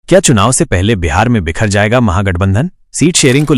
क्या चुनाव से पहले बिहार में बिखर जाएगा महागठबंधन? सीट शेयरिंग को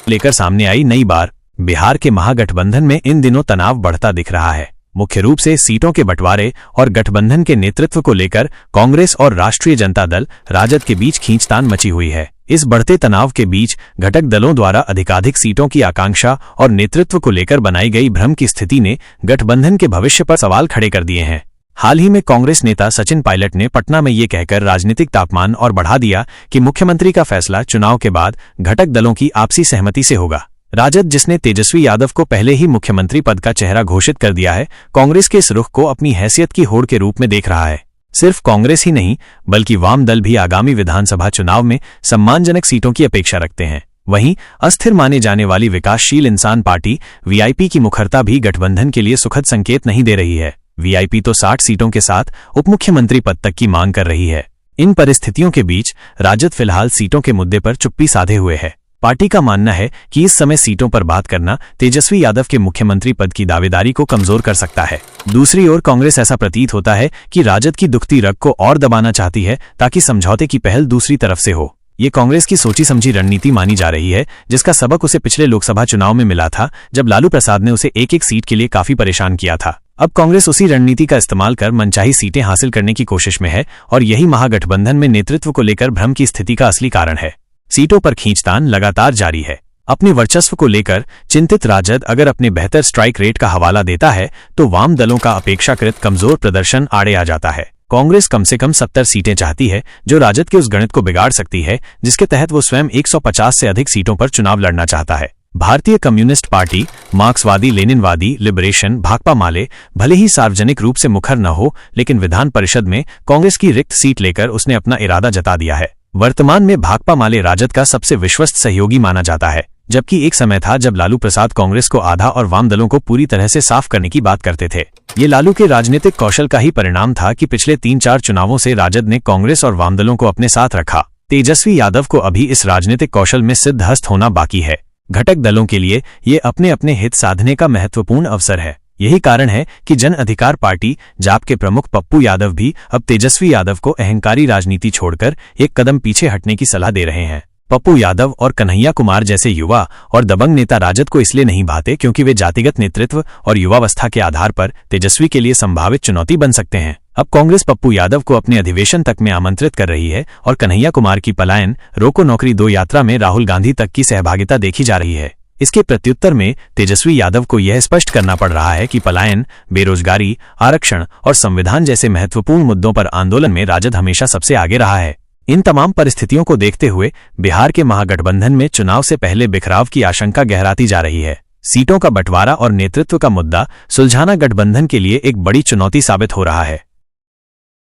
लेकर सामने आई नई बार। बिहार के महागठबंधन में इन दिनों तनाव बढ़ता दिख रहा है। मुख्य रूप से सीटों के बंटवारे और गठबंधन के नेतृत्व को लेकर कांग्रेस और राष्ट्रीय जनता दल राजद के बीच खींचतान मची हुई है। इस बढ़ते तनाव के बीच घटक दलों द्वारा अधिकाधिक सीटों की आकांक्षा और नेतृत्व को लेकर बनाई गई भ्रम की स्थिति ने गठबंधन के भविष्य पर सवाल खड़े कर दिए हैं। हाल ही में कांग्रेस नेता सचिन पायलट ने पटना में ये कहकर राजनीतिक तापमान और बढ़ा दिया कि मुख्यमंत्री का फैसला चुनाव के बाद घटक दलों की आपसी सहमति से होगा। राजद, जिसने तेजस्वी यादव को पहले ही मुख्यमंत्री पद का चेहरा घोषित कर दिया है, कांग्रेस के इस रुख को अपनी हैसियत की होड़ के रूप में देख रहा है। सिर्फ कांग्रेस ही नहीं बल्कि वाम दल भी आगामी विधानसभा चुनाव में सम्मानजनक सीटों की अपेक्षा रखते हैं। वहीं अस्थिर माने जाने वाली विकासशील इंसान पार्टी वीआईपी की मुखरता भी गठबंधन के लिए सुखद संकेत नहीं दे रही है। वीआईपी तो 60 सीटों के साथ उपमुख्यमंत्री पद तक की मांग कर रही है। इन परिस्थितियों के बीच राजद फिलहाल सीटों के मुद्दे पर चुप्पी साधे हुए है। पार्टी का मानना है कि इस समय सीटों पर बात करना तेजस्वी यादव के मुख्यमंत्री पद की दावेदारी को कमजोर कर सकता है। दूसरी ओर कांग्रेस ऐसा प्रतीत होता है कि राजद की दुखती रग को और दबाना चाहती है ताकि समझौते की पहल दूसरी तरफ से हो। ये कांग्रेस की सोची समझी रणनीति मानी जा रही है, जिसका सबक उसे पिछले लोकसभा चुनाव में मिला था, जब लालू प्रसाद ने उसे एक सीट के लिए काफी परेशान किया था। अब कांग्रेस उसी रणनीति का इस्तेमाल कर मनचाही सीटें हासिल करने की कोशिश में है और यही महागठबंधन में नेतृत्व को लेकर भ्रम की स्थिति का असली कारण है। सीटों पर खींचतान लगातार जारी है। अपने वर्चस्व को लेकर चिंतित राजद अगर अपने बेहतर स्ट्राइक रेट का हवाला देता है तो वाम दलों का अपेक्षाकृत कमजोर प्रदर्शन आड़े आ जाता है। कांग्रेस कम से कम 70 सीटें चाहती है, जो राजद के उस गणित को बिगाड़ सकती है जिसके तहत वो स्वयं 150 से अधिक सीटों पर चुनाव लड़ना चाहता है। भारतीय कम्युनिस्ट पार्टी, मार्क्सवादी लेनिनवादी, लिबरेशन, भाकपा माले भले ही सार्वजनिक रूप से मुखर न हो, लेकिन विधान परिषद में कांग्रेस की रिक्त सीट लेकर उसने अपना इरादा जता दिया है। वर्तमान में भाकपा माले राजद का सबसे विश्वस्त सहयोगी माना जाता है, जबकि एक समय था जब लालू प्रसाद कांग्रेस को आधा और वाम दलों को पूरी तरह से साफ करने की बात करते थे। ये लालू के राजनीतिक कौशल का ही परिणाम था कि पिछले 3-4 चुनावों से राजद ने कांग्रेस और वाम दलों को अपने साथ रखा। तेजस्वी यादव को अभी इस राजनीतिक कौशल में सिद्धहस्त होना बाकी है। घटक दलों के लिए ये अपने अपने हित साधने का महत्वपूर्ण अवसर है। यही कारण है कि जन अधिकार पार्टी जाप के प्रमुख पप्पू यादव भी अब तेजस्वी यादव को अहंकारी राजनीति छोड़कर एक कदम पीछे हटने की सलाह दे रहे हैं। पप्पू यादव और कन्हैया कुमार जैसे युवा और दबंग नेता राजद को इसलिए नहीं भाते क्योंकि वे जातिगत नेतृत्व और युवावस्था के आधार पर तेजस्वी के लिए संभावित चुनौती बन सकते हैं। अब कांग्रेस पप्पू यादव को अपने अधिवेशन तक में आमंत्रित कर रही है और कन्हैया कुमार की पलायन रोको नौकरी 2 यात्रा में राहुल गांधी तक की सहभागिता देखी जा रही है। इसके प्रत्युत्तर में तेजस्वी यादव को यह स्पष्ट करना पड़ रहा है कि पलायन, बेरोजगारी, आरक्षण और संविधान जैसे महत्वपूर्ण मुद्दों पर आंदोलन में राजद हमेशा सबसे आगे रहा है। इन तमाम परिस्थितियों को देखते हुए बिहार के महागठबंधन में चुनाव से पहले बिखराव की आशंका गहराती जा रही है। सीटों का बंटवारा और नेतृत्व का मुद्दा सुलझाना गठबंधन के लिए एक बड़ी चुनौती साबित हो रहा है।